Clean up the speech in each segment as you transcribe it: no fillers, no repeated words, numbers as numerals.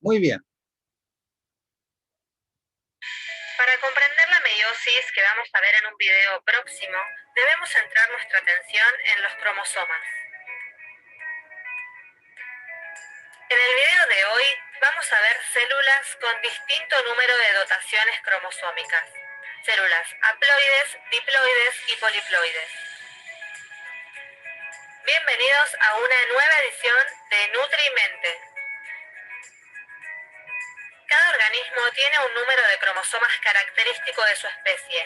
Muy bien. Para comprender la meiosis que vamos a ver en un video próximo, debemos centrar nuestra atención en los cromosomas. En el video de hoy vamos a ver células con distinto número de dotaciones cromosómicas. Células haploides, diploides y poliploides. Bienvenidos a una nueva edición de NutriMente. Cada organismo tiene un número de cromosomas característico de su especie.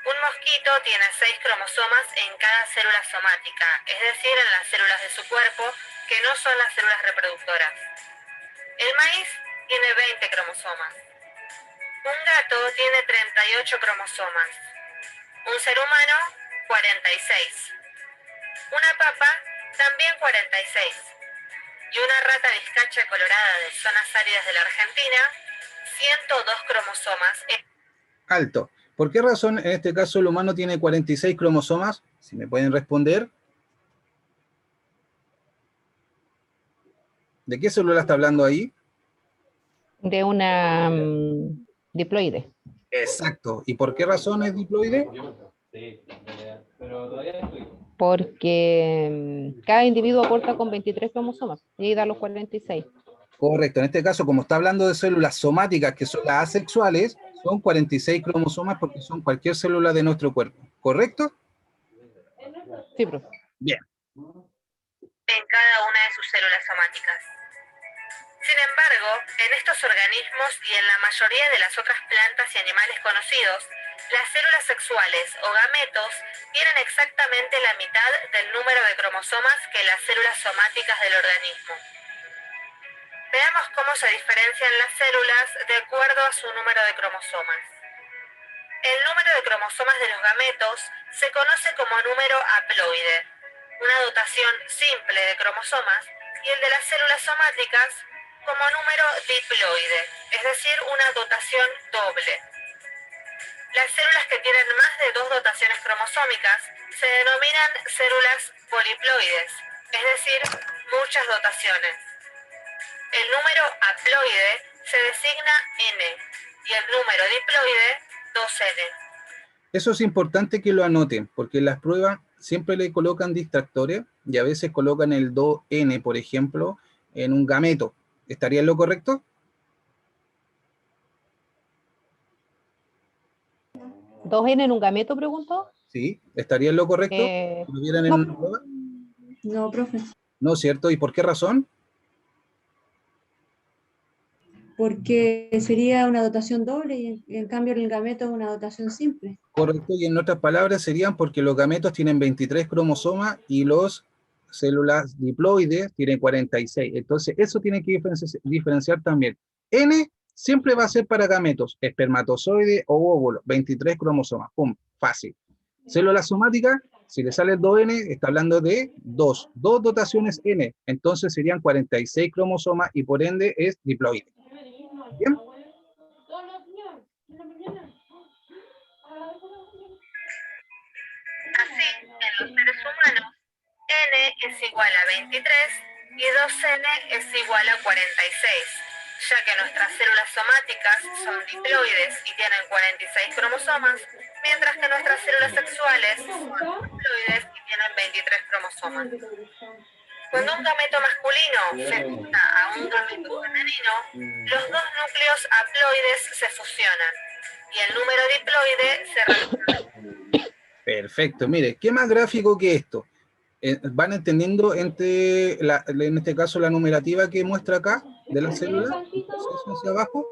Un mosquito tiene 6 cromosomas en cada célula somática, es decir, en las células de su cuerpo, que no son las células reproductoras. El maíz tiene 20 cromosomas. Un gato tiene 38 cromosomas. Un ser humano, 46. Una papa, también 46. Y una rata vizcacha colorada de zonas áridas de la Argentina, 102 cromosomas. Alto. ¿Por qué razón en este caso el humano tiene 46 cromosomas? Si me pueden responder. ¿De qué célula está hablando ahí? De una diploide. Exacto. ¿Y por qué razón es diploide? Porque cada individuo aporta con 23 cromosomas y ahí da los 46. Correcto. En este caso, como está hablando de células somáticas, que son las asexuales, son 46 cromosomas porque son cualquier célula de nuestro cuerpo. ¿Correcto? Sí, profe. Bien. En cada una de sus células somáticas. Sin embargo, en estos organismos y en la mayoría de las otras plantas y animales conocidos, las células sexuales o gametos tienen exactamente la mitad del número de cromosomas que las células somáticas del organismo. Veamos cómo se diferencian las células de acuerdo a su número de cromosomas. El número de cromosomas de los gametos se conoce como número haploide, una dotación simple de cromosomas, y el de las células somáticas como número diploide, es decir, una dotación doble. Las células que tienen más de 2 dotaciones cromosómicas se denominan células poliploides, es decir, muchas dotaciones. El número haploide se designa N y el número diploide 2N. Eso es importante que lo anoten, porque en las pruebas siempre le colocan distractores y a veces colocan el 2N, por ejemplo, en un gameto. ¿Estaría en lo correcto? ¿2N en un gameto, preguntó? Sí, ¿estaría en lo correcto? ¿Si lo vieran en una prueba? No, profe. No, ¿cierto? ¿Y por qué razón? Porque sería una dotación doble y en cambio el gameto es una dotación simple. Correcto, y en otras palabras serían porque los gametos tienen 23 cromosomas y los células diploides tienen 46. Entonces, eso tiene que diferenciar también. N siempre va a ser para gametos, espermatozoide o óvulo, 23 cromosomas. ¡Pum! Fácil. Célula somática, si le sale 2N, está hablando de dos dotaciones N. Entonces serían 46 cromosomas y por ende es diploide. ¿Bien? Así, en los seres humanos, N es igual a 23 y 2N es igual a 46, ya que nuestras células somáticas son diploides y tienen 46 cromosomas, mientras que nuestras células sexuales son haploides y tienen 23 cromosomas. Cuando un gameto masculino fecunda a un gameto femenino, los dos núcleos haploides se fusionan y el número diploide se reduce. Perfecto, mire, ¿qué más gráfico que esto? ¿Van entendiendo en este caso la numerativa que muestra acá de la célula? Hacia abajo.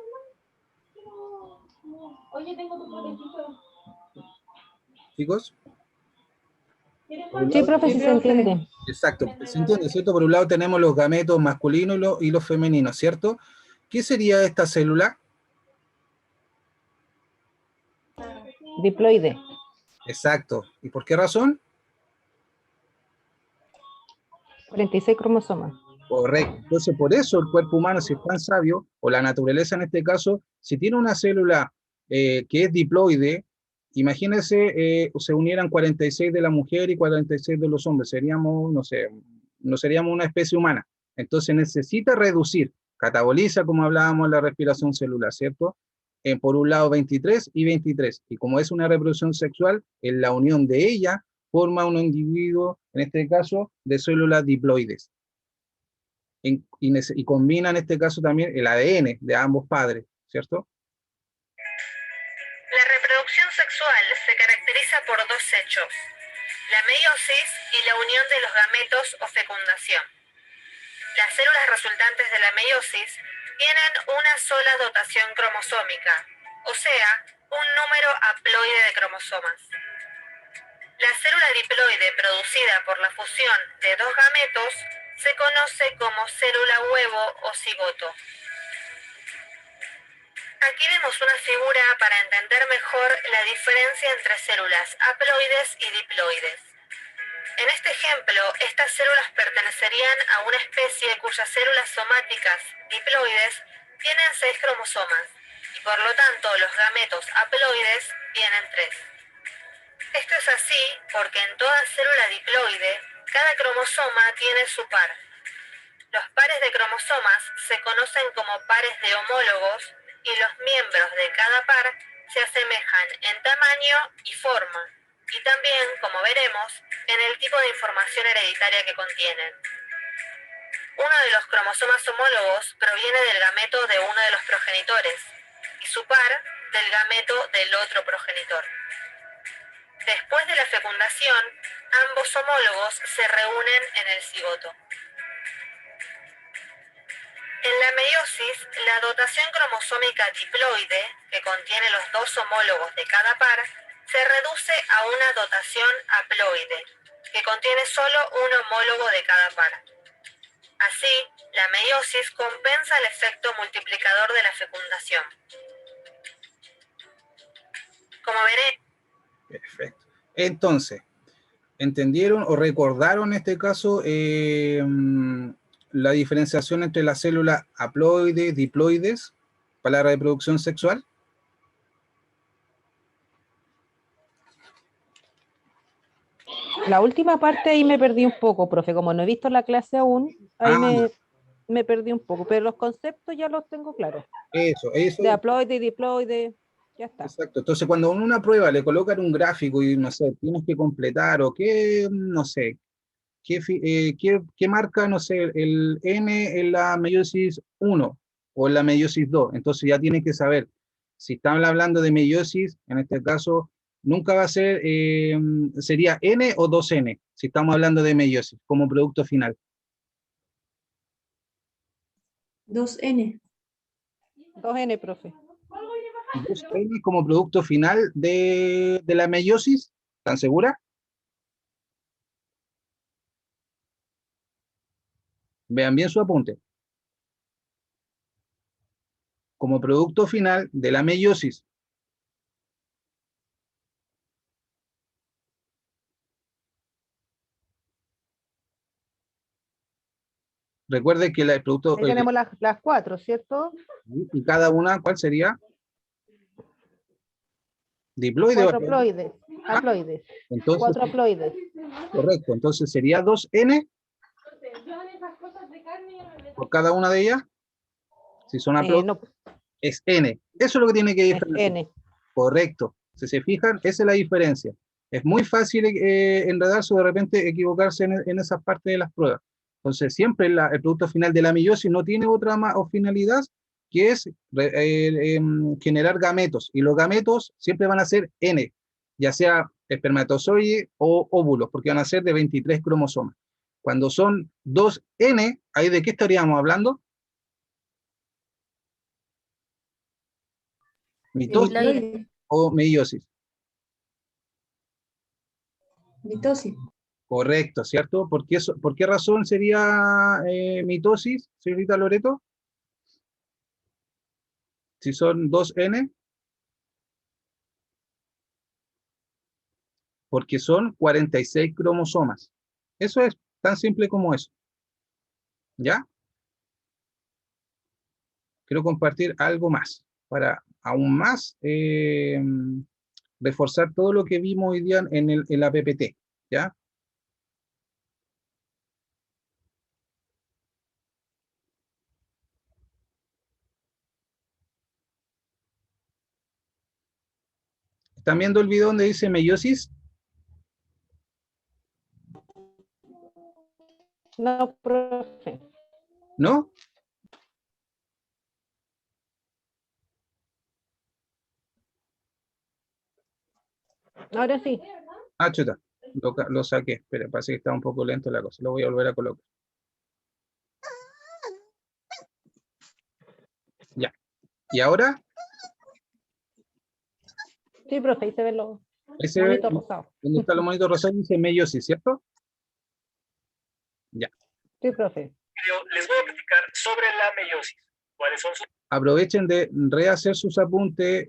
¿Chicos? Sí, profe, sí se entiende. Exacto, se entiende, ¿cierto? Por un lado tenemos los gametos masculinos y los femeninos, ¿cierto? ¿Qué sería esta célula? Diploide. Exacto. ¿Y por qué razón? 46 cromosomas. Correcto. Entonces, por eso el cuerpo humano, si es tan sabio, o la naturaleza en este caso, si tiene una célula que es diploide, imagínense, se unieran 46 de la mujer y 46 de los hombres, seríamos, no sé, no seríamos una especie humana, Entonces necesita reducir, cataboliza, como hablábamos, la respiración celular, ¿cierto? Por un lado 23 y 23. Y como es una reproducción sexual, en la unión de ella forma un individuo, en este caso, de células diploides. Y combina en este caso también el ADN de ambos padres, ¿cierto? La reproducción sexual se caracteriza por dos hechos: la meiosis y la unión de los gametos o fecundación. Las células resultantes de la meiosis tienen una sola dotación cromosómica, o sea, un número haploide de cromosomas. La célula diploide producida por la fusión de dos gametos se conoce como célula huevo o cigoto. Aquí vemos una figura para entender mejor la diferencia entre células haploides y diploides. En este ejemplo, estas células pertenecerían a una especie cuyas células somáticas diploides tienen 6 cromosomas y por lo tanto los gametos haploides tienen 3. Esto es así porque en toda célula diploide cada cromosoma tiene su par. Los pares de cromosomas se conocen como pares de homólogos y los miembros de cada par se asemejan en tamaño y forma, y también, como veremos, en el tipo de información hereditaria que contienen. Uno de los cromosomas homólogos proviene del gameto de uno de los progenitores y su par del gameto del otro progenitor. Después de la fecundación, ambos homólogos se reúnen en el cigoto. En la meiosis, la dotación cromosómica diploide, que contiene los dos homólogos de cada par, se reduce a una dotación haploide, que contiene solo un homólogo de cada par. Así, la meiosis compensa el efecto multiplicador de la fecundación. Como veré. Perfecto. Entonces, ¿entendieron o recordaron en este caso la diferenciación entre las células haploides, diploides para la reproducción sexual? La última parte ahí me perdí un poco, profe, como no he visto la clase aún, ahí me perdí un poco, pero los conceptos ya los tengo claros. Eso. De haploide, diploide, ya está. Exacto. Entonces, cuando en una prueba le colocan un gráfico y, no sé, tienes que completar o qué, no sé, qué marca, no sé, el N en la meiosis 1 o en la meiosis 2. Entonces ya tienes que saber, si estamos hablando de meiosis, en este caso, nunca va a ser, sería N o 2N, si estamos hablando de meiosis, como producto final. 2N. 2N, profe. 2N como producto final de la meiosis, ¿están seguras? Vean bien su apunte. Como producto final de la meiosis. Recuerde que el producto... Ahí tenemos las 4, ¿cierto? y cada una, ¿cuál sería? Diploide. 4 haploides. Haploides. Entonces, 4 haploides. correcto. Entonces sería 2N por cada una de ellas. Si son haploides, No, es N. Eso es lo que tiene que es diferenciar. N. Correcto. Si se fijan, esa es la diferencia. Es muy fácil enredarse o de repente equivocarse en esas partes de las pruebas. Entonces, siempre el producto final de la meiosis no tiene otra o finalidad que es generar gametos. Y los gametos siempre van a ser N, ya sea espermatozoide o óvulos, porque van a ser de 23 cromosomas. Cuando son 2N, ¿ahí de qué estaríamos hablando? ¿Mitosis Diploide. o meiosis? Mitosis. Correcto, ¿cierto? ¿Por qué razón sería mitosis, señorita Loreto? Si son 2N. Porque son 46 cromosomas. Eso es tan simple como eso. ¿Ya? Quiero compartir algo más, para aún más reforzar todo lo que vimos hoy día en la PPT. ¿Ya? ¿Están viendo el video donde dice meiosis? No, profe. ¿No? Ahora sí. Ah, chuta, lo saqué. Espera, parece que está un poco lento la cosa. Lo voy a volver a colocar. Ya. ¿Y ahora? Sí, profe, ahí se ven los Ese, monitos rosados. donde está los monitos rosados dice meiosis, ¿cierto? Ya. Sí, profe. Les voy a platicar sobre la meiosis. ¿Cuáles son sus Aprovechen de rehacer sus apuntes,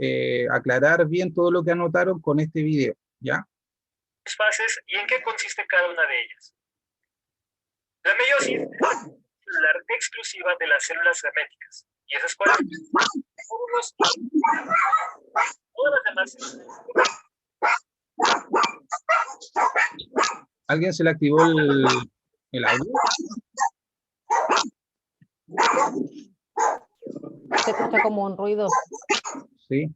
aclarar bien todo lo que anotaron con este video, ¿ya? fases y en qué consiste cada una de ellas? La meiosis es la celular exclusiva de las células gaméticas. ¿Y esas cuáles? Óvulos y todas las demás células. ¿Alguien se le activó el audio? Se escucha como un ruido. Sí.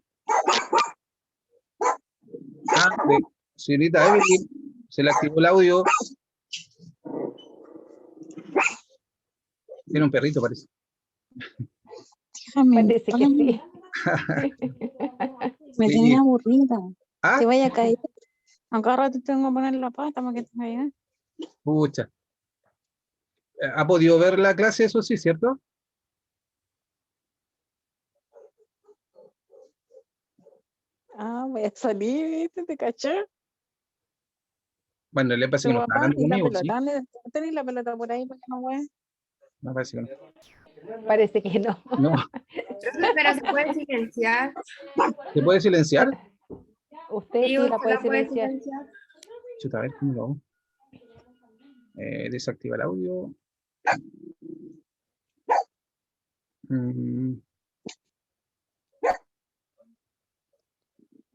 Señorita Evelyn, se le activó el audio. Tiene un perrito, parece. Parece que sí. Me Sí. tiene aburrida. Ah, Se vaya a caer. Acá rato tengo que poner la pata para que te caiga. pucha. ¿Ha podido ver la clase? Eso sí, ¿cierto? Ah, voy a salir, ¿viste? ¿Te caché? Bueno, le parece que no está Papá, hablando ¿y la conmigo, ¿sí? pelota? ¿Tenés la pelota por ahí para que no juegue? Me parece que no. Parece que no. No. Pero se puede silenciar. ¿Se puede silenciar? Usted sí la puede silenciar. Chuta, a ver cómo lo hago. Desactiva el audio.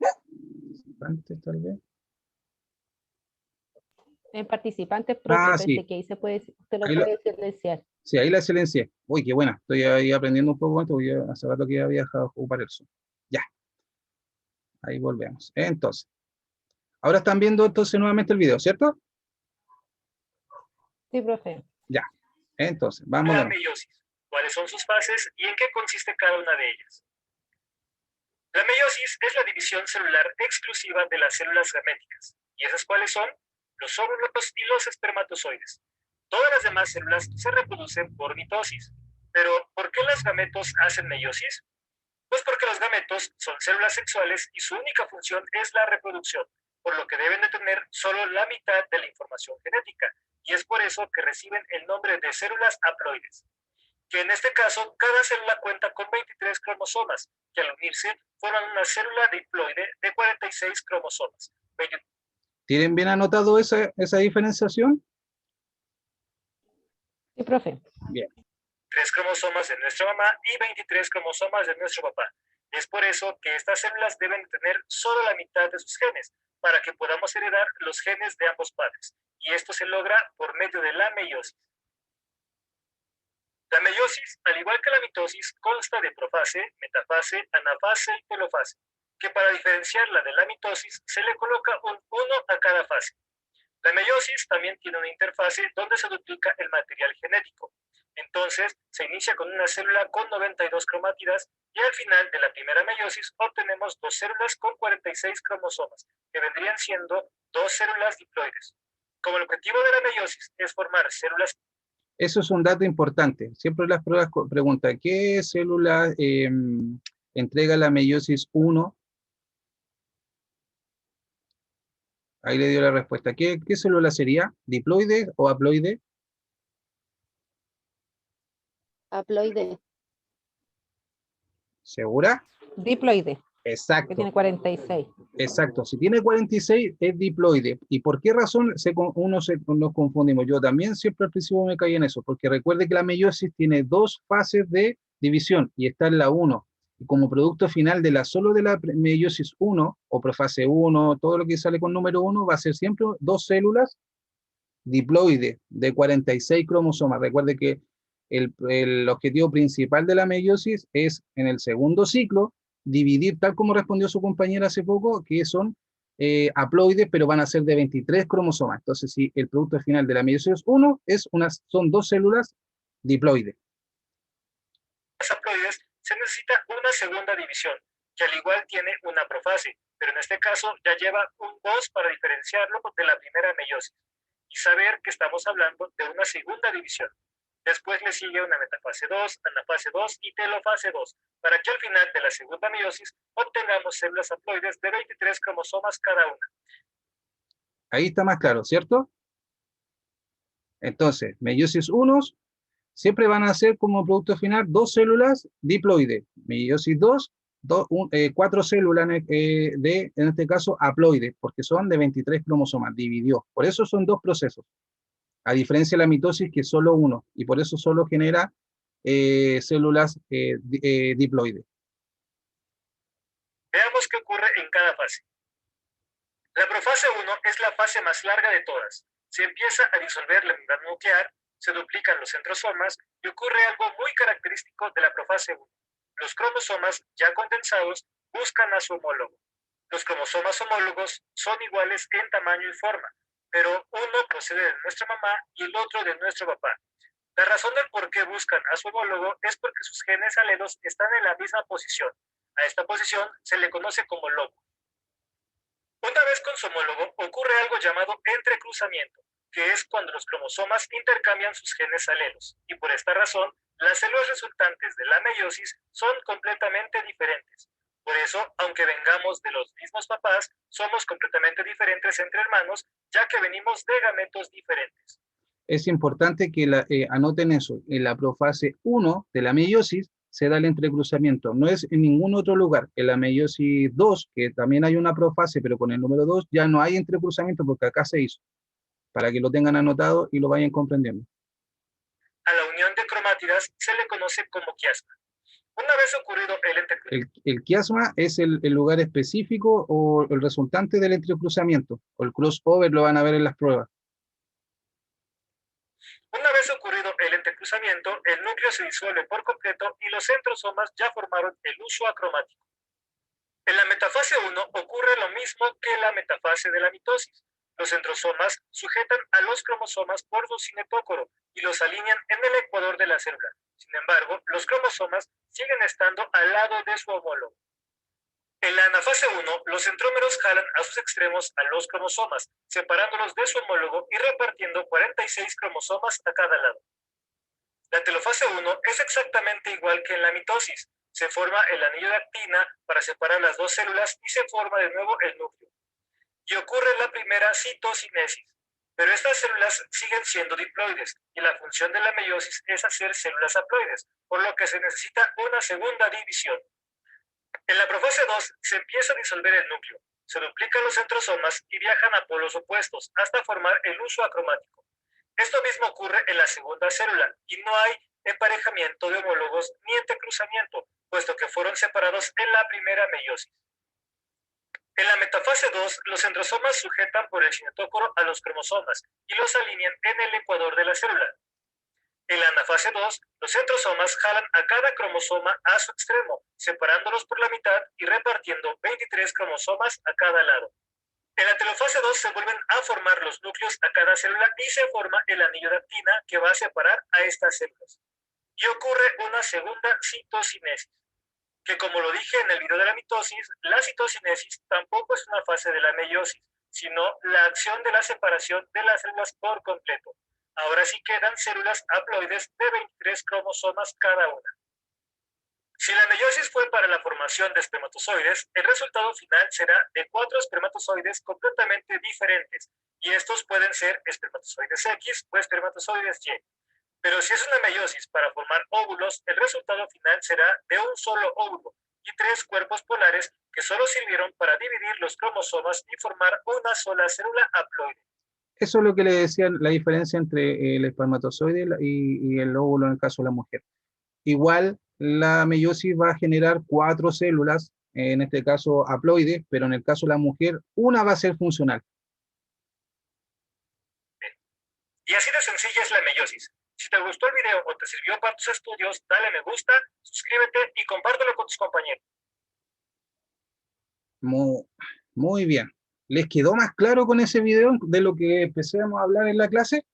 Participantes, tal vez. En participantes, profe, Ah, parece sí. que ahí se puede, usted lo Ahí puede silenciar. Sí, ahí la silencié. Uy, qué buena. Estoy ahí aprendiendo un poco esto, porque yo hace rato que había dejado de ocupar el Zoom. Ya. Ahí volvemos. Entonces. Ahora están viendo entonces nuevamente el video, ¿cierto? Sí, profe. Ya. Entonces, vamos a La ver. meiosis. ¿Cuáles son sus fases y en qué consiste cada una de ellas? La meiosis es la división celular exclusiva de las células gaméticas. ¿Y esas cuáles son? Los óvulos y los espermatozoides. Todas las demás células se reproducen por mitosis. Pero, ¿por qué los gametos hacen meiosis? Pues porque los gametos son células sexuales y su única función es la reproducción, por lo que deben de tener solo la mitad de la información genética, y es por eso que reciben el nombre de células haploides, que en este caso cada célula cuenta con 23 cromosomas, que al unirse forman una célula diploide de 46 cromosomas. ¿Tienen bien anotado esa diferenciación? Sí, profe. Bien. 3 cromosomas de nuestra mamá y 23 cromosomas de nuestro papá. Es por eso que estas células deben tener solo la mitad de sus genes, para que podamos heredar los genes de ambos padres. Y esto se logra por medio de la meiosis. La meiosis, al igual que la mitosis, consta de profase, metafase, anafase y telofase, que para diferenciarla de la mitosis se le coloca un 1 a cada fase. La meiosis también tiene una interfase donde se duplica el material genético. Entonces, se inicia con una célula con 92 cromátidas y al final de la primera meiosis obtenemos 2 células con 46 cromosomas, que vendrían siendo 2 células diploides. Como el objetivo de la meiosis es formar células. Eso es un dato importante. Siempre las pruebas preguntan, ¿qué célula entrega la meiosis 1? Ahí le dio la respuesta. ¿Qué célula sería? ¿Diploide o haploide? Haploide. ¿Segura? Diploide, que Exacto. tiene 46. Exacto, si tiene 46 es diploide. ¿Y por qué razón nos confundimos? Yo también siempre al principio me caí en eso, porque recuerde que la meiosis tiene 2 fases de división y está en la 1. Y como producto final solo de la meiosis 1, o profase 1, todo lo que sale con número 1, va a ser siempre 2 células diploides de 46 cromosomas. Recuerde que el objetivo principal de la meiosis es en el segundo ciclo dividir, tal como respondió su compañera hace poco, que son haploides, pero van a ser de 23 cromosomas. Entonces, si el producto final de la meiosis 1 son 2 células diploides. Las haploides se necesita una segunda división, que al igual tiene una profase, pero en este caso ya lleva un 2 para diferenciarlo de la primera meiosis y saber que estamos hablando de una segunda división. Después le sigue una metafase 2, anafase 2 y telofase 2, para que al final de la segunda meiosis obtengamos células haploides de 23 cromosomas cada una. Ahí está más claro, ¿cierto? Entonces, meiosis 1 siempre van a ser como producto final 2 células diploides. Meiosis 2, 4 células en este caso haploides, porque son de 23 cromosomas, dividió. Por eso son 2 procesos. A diferencia de la mitosis, que es solo uno, y por eso solo genera células diploides. Veamos qué ocurre en cada fase. La profase 1 es la fase más larga de todas. Se empieza a disolver la membrana nuclear, se duplican los centrosomas y ocurre algo muy característico de la profase 1. Los cromosomas ya condensados buscan a su homólogo. Los cromosomas homólogos son iguales en tamaño y forma, pero uno procede de nuestra mamá y el otro de nuestro papá. La razón del por qué buscan a su homólogo es porque sus genes alelos están en la misma posición. A esta posición se le conoce como loco. Una vez con su homólogo ocurre algo llamado entrecruzamiento, que es cuando los cromosomas intercambian sus genes alelos, y por esta razón las células resultantes de la meiosis son completamente diferentes. Por eso, aunque vengamos de los mismos papás, somos completamente diferentes entre hermanos, ya que venimos de gametos diferentes. Es importante que anoten eso. En la profase 1 de la meiosis se da el entrecruzamiento. No es en ningún otro lugar. En la meiosis 2, que también hay una profase, pero con el número 2, ya no hay entrecruzamiento porque acá se hizo. Para que lo tengan anotado y lo vayan comprendiendo. A la unión de cromátidas se le conoce como quiasma. Una vez ocurrido el entrecruzamiento. El quiasma es el lugar específico o el resultante del entrecruzamiento. O el crossover lo van a ver en las pruebas. Una vez ocurrido el entrecruzamiento, el núcleo se disuelve por completo y los centrosomas ya formaron el uso acromático. En la metafase 1 ocurre lo mismo que en la metafase de la mitosis. Los centrosomas sujetan a los cromosomas por su cinetócoro y los alinean en el ecuador de la célula. Sin embargo, los cromosomas siguen estando al lado de su homólogo. En la anafase 1, los centrómeros jalan a sus extremos a los cromosomas, separándolos de su homólogo y repartiendo 46 cromosomas a cada lado. La telofase 1 es exactamente igual que en la mitosis. Se forma el anillo de actina para separar las dos células y se forma de nuevo el núcleo. Y ocurre la primera citocinesis. Pero estas células siguen siendo diploides y la función de la meiosis es hacer células haploides, por lo que se necesita una segunda división. En la profase 2 se empieza a disolver el núcleo, se duplican los centrosomas y viajan a polos opuestos hasta formar el uso acromático. Esto mismo ocurre en la segunda célula y no hay emparejamiento de homólogos ni entrecruzamiento, puesto que fueron separados en la primera meiosis. En la metafase 2, los centrosomas sujetan por el cinetócoro a los cromosomas y los alinean en el ecuador de la célula. En la anafase 2, los centrosomas jalan a cada cromosoma a su extremo, separándolos por la mitad y repartiendo 23 cromosomas a cada lado. En la telofase 2 se vuelven a formar los núcleos a cada célula y se forma el anillo de actina que va a separar a estas células. Y ocurre una segunda citocinesis, que como lo dije en el video de la mitosis, la citocinesis tampoco es una fase de la meiosis, sino la acción de la separación de las células por completo. Ahora sí quedan células haploides de 23 cromosomas cada una. Si la meiosis fue para la formación de espermatozoides, el resultado final será de 4 espermatozoides completamente diferentes, y estos pueden ser espermatozoides X o espermatozoides Y. Pero si es una meiosis para formar óvulos, el resultado final será de un solo óvulo y 3 cuerpos polares que solo sirvieron para dividir los cromosomas y formar una sola célula haploide. Eso es lo que le decía, la diferencia entre el espermatozoide y el óvulo en el caso de la mujer. Igual, la meiosis va a generar 4 células, en este caso haploides, pero en el caso de la mujer, una va a ser funcional. Y así de sencilla es la meiosis. Si te gustó el video o te sirvió para tus estudios, dale me gusta, suscríbete y compártelo con tus compañeros. Muy bien. ¿Les quedó más claro con ese video de lo que empezamos a hablar en la clase?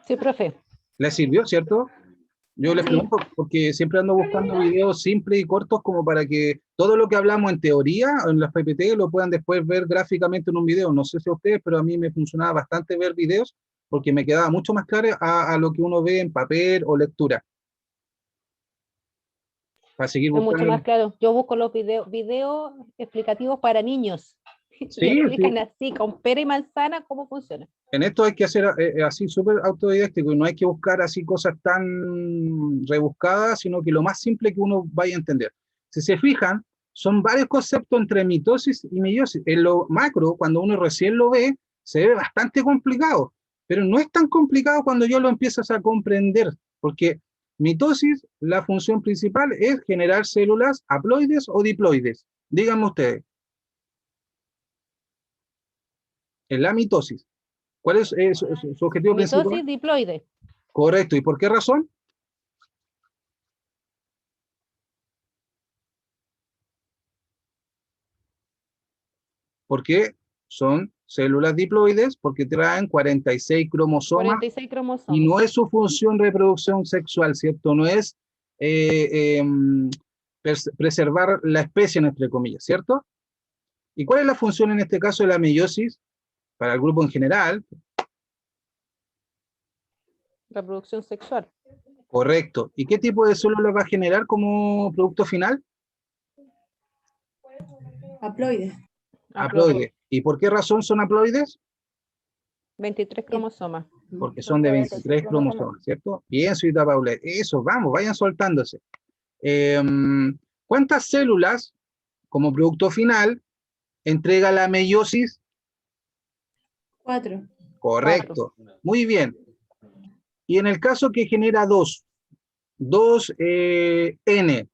Sí, profe. ¿Les sirvió, cierto? Yo les Sí. pregunto porque siempre ando buscando videos simples y cortos como para que todo lo que hablamos en teoría, en las PPT, lo puedan después ver gráficamente en un video. No sé si a ustedes, pero a mí me funcionaba bastante ver videos porque me quedaba mucho más claro a lo que uno ve en papel o lectura. Para seguir Es mucho buscando. más claro. Yo busco los videos explicativos para niños. Y Sí, explican sí. así, con pera y manzana, cómo funciona. En esto hay que hacer así súper autodidáctico y no hay que buscar así cosas tan rebuscadas, sino que lo más simple que uno vaya a entender. Si se fijan, son varios conceptos entre mitosis y meiosis. En lo macro, cuando uno recién lo ve, se ve bastante complicado, pero no es tan complicado cuando yo lo empiezas a comprender, porque mitosis, la función principal es generar células haploides o diploides. Díganme ustedes, en la mitosis. ¿Cuál es su objetivo principal? Mitosis diploide. Correcto. ¿Y por qué razón? Porque son células diploides, porque traen 46 cromosomas 46 y cromosomas. no es su función reproducción sexual, ¿cierto? No es preservar la especie, entre comillas, ¿cierto? ¿Y cuál es la función en este caso de la meiosis para el grupo en general? Reproducción sexual. Correcto. ¿Y qué tipo de células va a generar como producto final? Haploides. Haploides. ¿Y por qué razón son haploides? 23 cromosomas. Porque son de 23 cromosomas, ¿cierto? Bien, señorita Paula. Eso, vamos, vayan soltándose. ¿Cuántas células, como producto final, entrega la meiosis? 4. Correcto. Muy bien. Y en el caso que genera 2 N,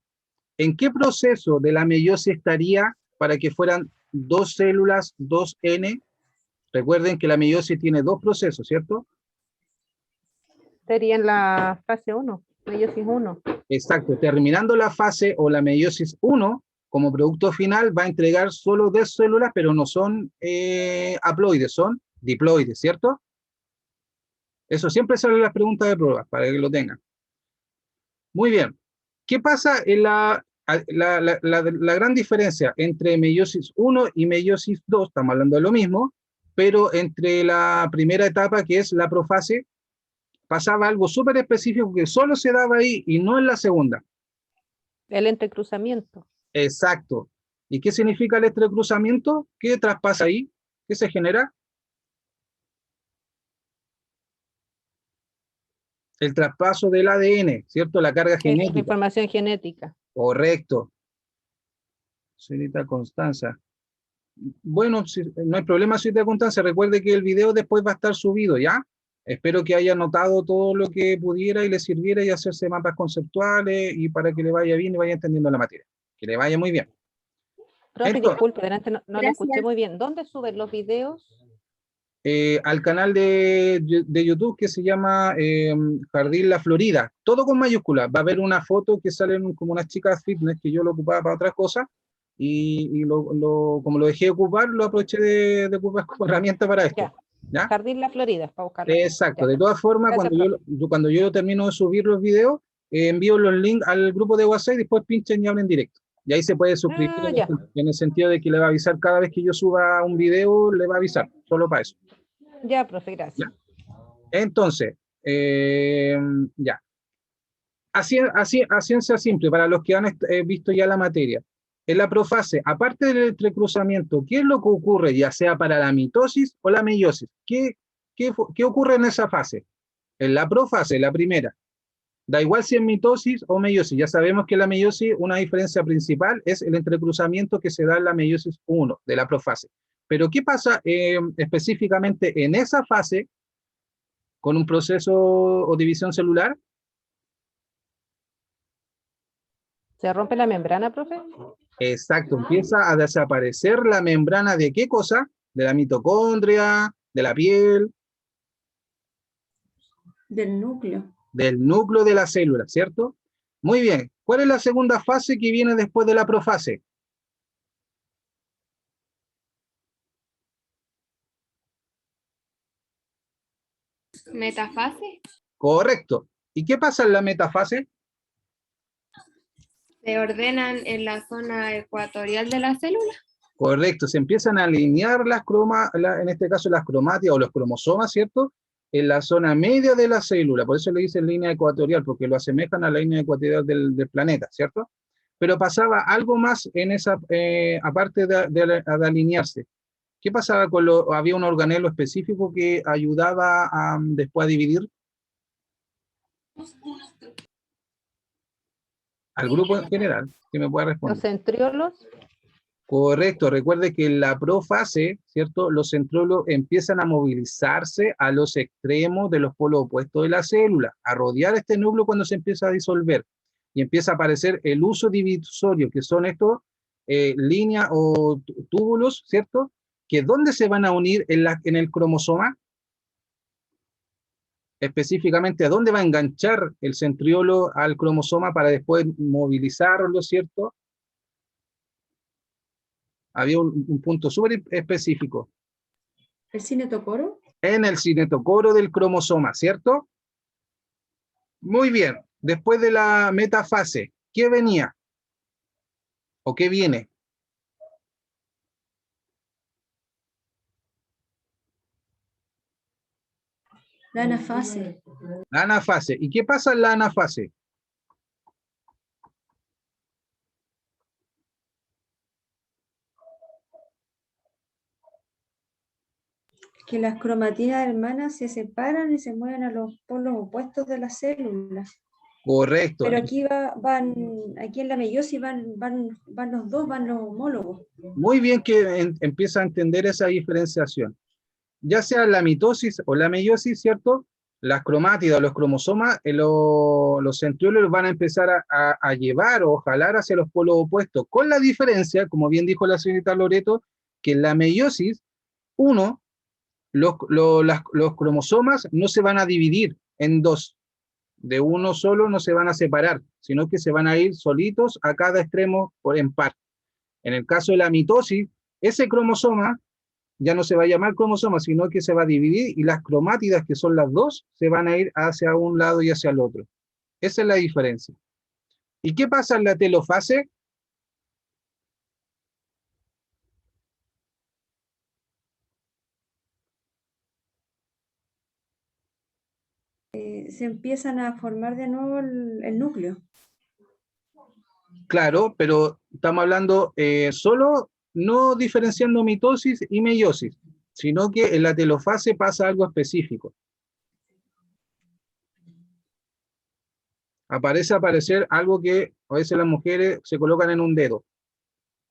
¿en qué proceso de la meiosis estaría para que fueran 2 células, 2N? Recuerden que la meiosis tiene 2 procesos, ¿cierto? Sería en la fase 1, meiosis 1. Exacto. Terminando la fase o la meiosis 1, como producto final va a entregar solo 2 células, pero no son haploides, son diploides, ¿cierto? Eso siempre sale en las preguntas de prueba, para que lo tengan. Muy bien. ¿Qué pasa en la gran diferencia entre meiosis 1 y meiosis 2? Estamos hablando de lo mismo, pero entre la primera etapa, que es la profase, pasaba algo súper específico que solo se daba ahí y no en la segunda. El entrecruzamiento. Exacto. ¿Y qué significa el entrecruzamiento? ¿Qué traspasa ahí? ¿Qué se genera? El traspaso del ADN, ¿cierto? La carga Es genética. información genética. Correcto. Señorita Constanza. Bueno, no hay problema, señorita Constanza. Recuerde que el video después va a estar subido, ¿ya? Espero que haya notado todo lo que pudiera y le sirviera y hacerse mapas conceptuales y para que le vaya bien y vaya entendiendo la materia. Que le vaya muy bien. Profe, Entonces, disculpe, delante no le escuché Gracias. muy bien. ¿Dónde suben los videos? al canal de YouTube que se llama Jardín La Florida, todo con mayúsculas. Va a haber una foto que salen como unas chicas fitness que yo lo ocupaba para otras cosas y como lo dejé de ocupar, lo aproveché de ocupar como herramienta para esto. Ya. ¿Ya? Jardín La Florida, para buscarlo. Exacto. Ya. De todas formas, Gracias, cuando yo termino de subir los videos, envío los links al grupo de WhatsApp y después pinchen y hablen directo. Y ahí se puede suscribir ya. en el sentido de que le va a avisar cada vez que yo suba un video, le va a avisar, solo para eso. Ya, profe, gracias. ¿Ya? Entonces, ya. A ciencia simple, para los que han visto ya la materia, en la profase, aparte del entrecruzamiento, ¿qué es lo que ocurre, ya sea para la mitosis o la meiosis? ¿Qué ocurre en esa fase? En la profase, la primera. Da igual si es mitosis o meiosis. Ya sabemos que la meiosis, una diferencia principal es el entrecruzamiento que se da en la meiosis 1 de la profase. Pero ¿qué pasa específicamente en esa fase con un proceso o división celular? ¿Se rompe la membrana, profe? Exacto, empieza a desaparecer la membrana de ¿qué cosa? De la mitocondria, de la piel, Del núcleo. del núcleo de la célula, ¿cierto? Muy bien. ¿Cuál es la segunda fase que viene después de la profase? Metafase. Correcto. ¿Y qué pasa en la metafase? Se ordenan en la zona ecuatorial de la célula. Correcto, se empiezan a alinear en este caso las cromátidas o los cromosomas, ¿cierto? En la zona media de la célula, por eso le dicen línea ecuatorial, porque lo asemejan a la línea ecuatorial del planeta, ¿cierto? Pero pasaba algo más en esa, aparte de alinearse. ¿Qué pasaba había un organelo específico que ayudaba después a dividir al grupo en general? ¿Que me pueda Los responder? centriolos. Correcto, recuerde que en la profase, ¿cierto? Los centriolos empiezan a movilizarse a los extremos de los polos opuestos de la célula, a rodear este núcleo cuando se empieza a disolver y empieza a aparecer el uso divisorio, que son estos líneas o túbulos, ¿cierto? Que ¿dónde se van a unir en el cromosoma? Específicamente, ¿a dónde va a enganchar el centriolo al cromosoma para después movilizarlo, ¿cierto? Había un punto súper específico. ¿El cinetocoro? En el cinetocoro del cromosoma, ¿cierto? Muy bien. Después de la metafase, ¿qué venía? ¿O qué viene? La anafase. La anafase. ¿Y qué pasa en la anafase? Que las cromatidas hermanas se separan y se mueven a los polos opuestos de las células. Correcto. Pero aquí aquí en la meiosis van los dos, van los homólogos. Muy bien que empieza a entender esa diferenciación. Ya sea la mitosis o la meiosis, ¿cierto? Las cromátidas, los cromosomas, los centriolos van a empezar a llevar o jalar hacia los polos opuestos, con la diferencia, como bien dijo la señorita Loreto, que en la meiosis, los cromosomas no se van a dividir en dos, de uno solo no se van a separar, sino que se van a ir solitos a cada extremo en par. En el caso de la mitosis, ese cromosoma ya no se va a llamar cromosoma, sino que se va a dividir y las cromátidas, que son las dos, se van a ir hacia un lado y hacia el otro. Esa es la diferencia. ¿Y qué pasa en la telofase? Se empiezan a formar de nuevo el núcleo. Claro, pero estamos hablando solo, no diferenciando mitosis y meiosis, sino que en la telofase pasa algo específico. Aparecer algo que a veces las mujeres se colocan en un dedo.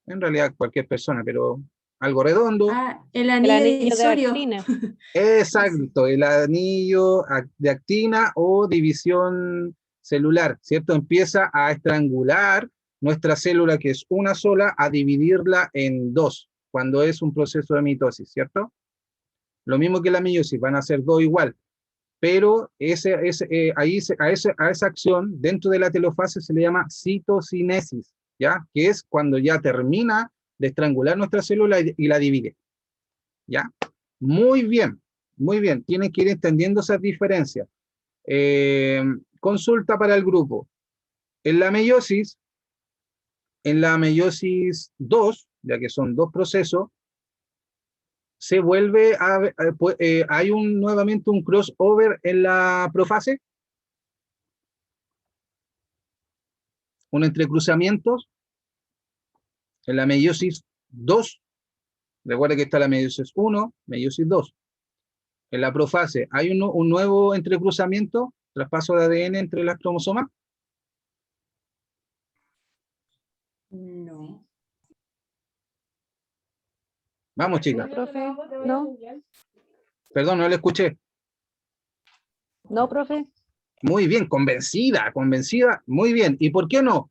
En realidad cualquier persona, pero algo redondo. Ah, el El anillo anillo de divisorio. actina. Exacto, el anillo de actina o división celular, ¿cierto? Empieza a estrangular nuestra célula, que es una sola, a dividirla en dos, cuando es un proceso de mitosis, ¿cierto? Lo mismo que la meiosis, van a ser dos igual, pero a esa acción dentro de la telofase se le llama citocinesis, ¿ya? Que es cuando ya termina de estrangular nuestra célula y la divide, ¿ya? Muy bien, muy bien. Tienen que ir entendiendo esas diferencias. Consulta para el grupo. En la meiosis 2, ya que son dos procesos, se vuelve hay nuevamente un crossover en la profase, un entrecruzamiento en la meiosis 2. Recuerda que está la meiosis 1, meiosis 2. En la profase, ¿hay un nuevo entrecruzamiento, traspaso de ADN entre las cromosomas? No. Vamos, chicas. No, profe. No, Perdón, no le escuché. no, profe. Muy bien, convencida, convencida. Muy bien. ¿Y por qué no?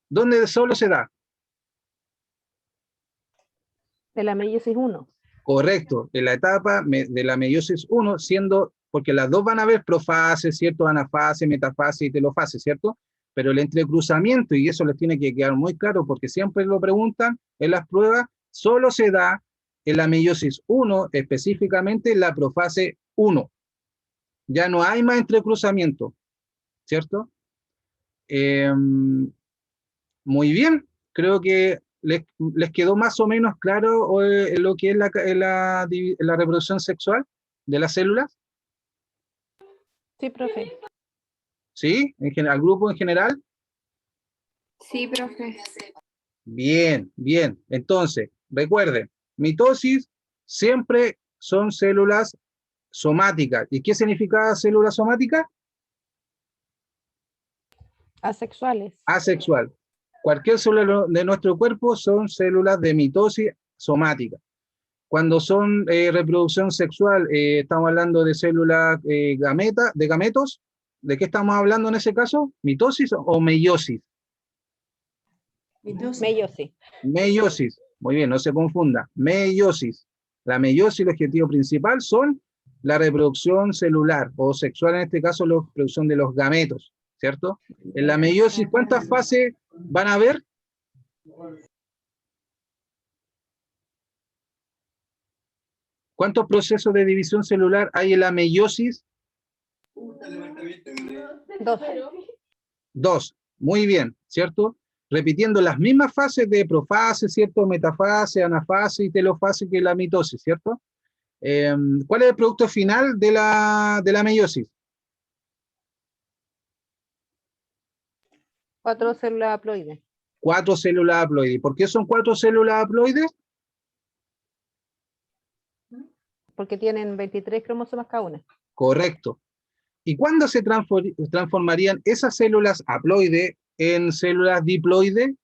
¿Dónde solo se da? De la meiosis 1. Correcto. En la etapa de la meiosis 1, siendo porque las dos van a haber profase, ¿cierto? Anafase, metafase y telofase, ¿cierto? Pero el entrecruzamiento, y eso les tiene que quedar muy claro, porque siempre lo preguntan en las pruebas, solo se da en la meiosis 1, específicamente en la profase 1. Ya no hay más entrecruzamiento, ¿cierto? Muy bien, creo que les quedó más o menos claro lo que es la reproducción sexual de las células, Sí, profe. ¿sí? Al grupo en general. Sí, profe. Bien, bien. Entonces, recuerden, mitosis siempre son células somáticas. ¿Y qué significa célula somática? Asexuales. Asexual. Cualquier célula de nuestro cuerpo son células de mitosis somática. Cuando son reproducción sexual, estamos hablando de células de gametos. ¿De qué estamos hablando en ese caso? ¿Mitosis o meiosis? Meiosis. Meiosis. Muy bien, no se confunda. Meiosis. La meiosis, el objetivo principal son la reproducción celular o sexual, en este caso, la reproducción de los gametos, ¿cierto? En la meiosis, ¿cuántas fases van a haber? ¿Cuántos procesos de división celular hay en la meiosis? 2. 2. Muy bien, ¿cierto? Repitiendo las mismas fases de profase, ¿cierto? Metafase, anafase y telofase que la mitosis, ¿cierto? ¿Cuál es el producto final de la meiosis? 4 células haploides. 4 células haploides. ¿Por qué son 4 células haploides? Porque tienen 23 cromosomas cada una. Correcto. ¿Y cuándo se transformarían esas células haploides en células diploides?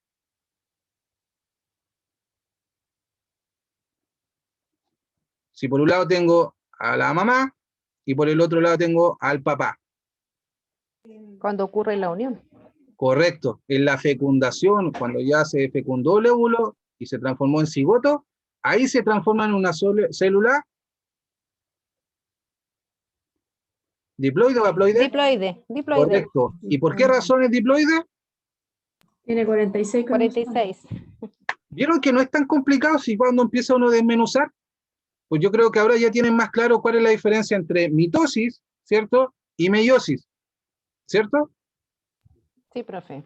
Si por un lado tengo a la mamá y por el otro lado tengo al papá. Cuando ocurre la unión. Correcto. En la fecundación, cuando ya se fecundó el óvulo y se transformó en cigoto, ahí se transforma en una célula diploide o haploide. Diploide. Diploide. Correcto. ¿Y por qué razón es diploide? Tiene 46 cromosomas. 46. ¿Vieron que no es tan complicado si cuando empieza uno a desmenuzar? Pues yo creo que ahora ya tienen más claro cuál es la diferencia entre mitosis, ¿cierto? Y meiosis, ¿cierto? Sí, profe.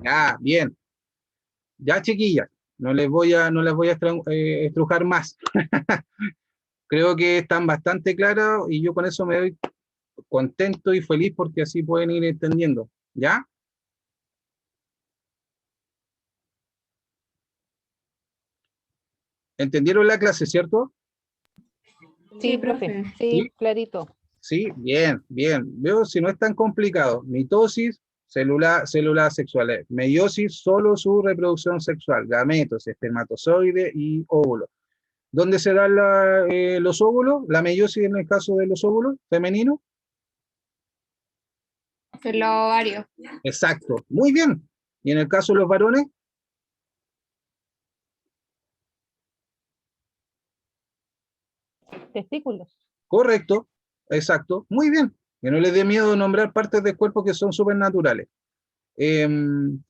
Ya, bien. Ya, chiquillas, no les voy a estrujar más. Creo que están bastante claras y yo con eso me doy contento y feliz porque así pueden ir entendiendo. ¿Ya? ¿Entendieron la clase, cierto? Sí, profe. ¿Sí? Sí, clarito. Sí, bien, bien. Veo si no es tan complicado. Mitosis, células sexuales. Meiosis, solo su reproducción sexual. Gametos, espermatozoide y óvulos. ¿Dónde se dan los óvulos? La meiosis en el caso de los óvulos femeninos. En los ovarios. Exacto. Muy bien. ¿Y en el caso de los varones? Testículos. Correcto. Exacto. Muy bien. Que no les dé miedo nombrar partes del cuerpo que son supernaturales. Bien.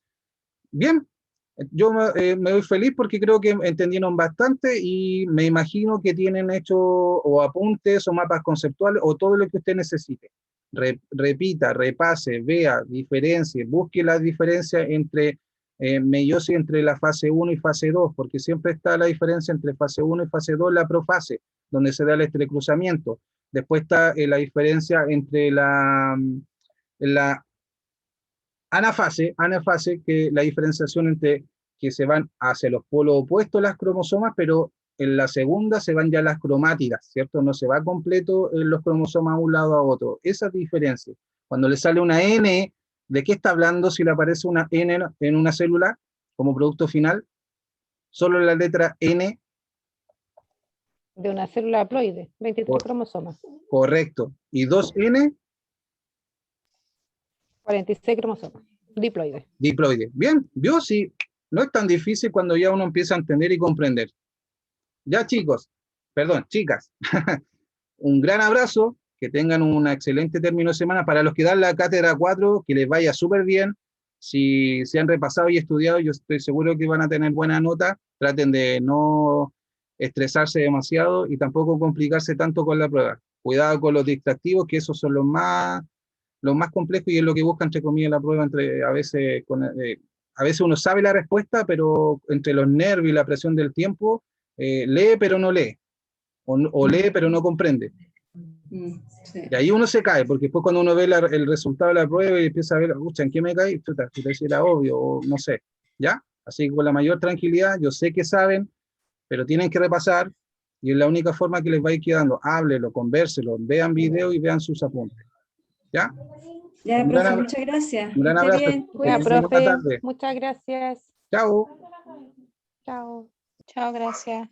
Yo me doy feliz porque creo que entendieron bastante y me imagino que tienen hecho o apuntes o mapas conceptuales o todo lo que usted necesite. Repita, repase, vea, diferencie, busque la diferencia entre meiosis entre la fase 1 y fase 2, porque siempre está la diferencia entre fase 1 y fase 2, la profase, donde se da el entrecruzamiento. Después está la diferencia entre la anafase, que la diferenciación entre que se van hacia los polos opuestos las cromosomas, pero en la segunda se van ya las cromátidas, ¿cierto? No se va completo los cromosomas a un lado a otro. Esa diferencia. Cuando le sale una N, ¿de qué está hablando si le aparece una N en una célula como producto final? Solo la letra N. De una célula haploide. 23 cromosomas. Correcto. ¿Y 2N? 46 cromosomas. Diploide. Diploide. Bien, vio, sí, no es tan difícil cuando ya uno empieza a entender y comprender. Ya, chicos, perdón, chicas, un gran abrazo, que tengan un excelente término de semana. Para los que dan la cátedra 4, que les vaya súper bien. Si se han repasado y estudiado, yo estoy seguro que van a tener buena nota. Traten de no estresarse demasiado y tampoco complicarse tanto con la prueba. Cuidado con los distractivos, que esos son los más complejos y es lo que busca, entre comillas, la prueba. A veces uno sabe la respuesta, pero entre los nervios y la presión del tiempo, lee pero no lee, o lee pero no comprende. Sí. Y ahí uno se cae, porque después cuando uno ve el resultado de la prueba y empieza a ver, ¿en qué me caí? Chuta, era obvio, o no sé, ¿ya? Así que con la mayor tranquilidad, yo sé que saben, pero tienen que repasar, y es la única forma que les va a ir quedando. Háblelo, convérselo, vean video y vean sus apuntes. ¿Ya? Ya, Un profe, gran muchas gracias. Un gran Esté abrazo. bien, Que Ya, tengan cuídese. buena profe, tarde. muchas gracias. Chao. Chao. Chao, gracias.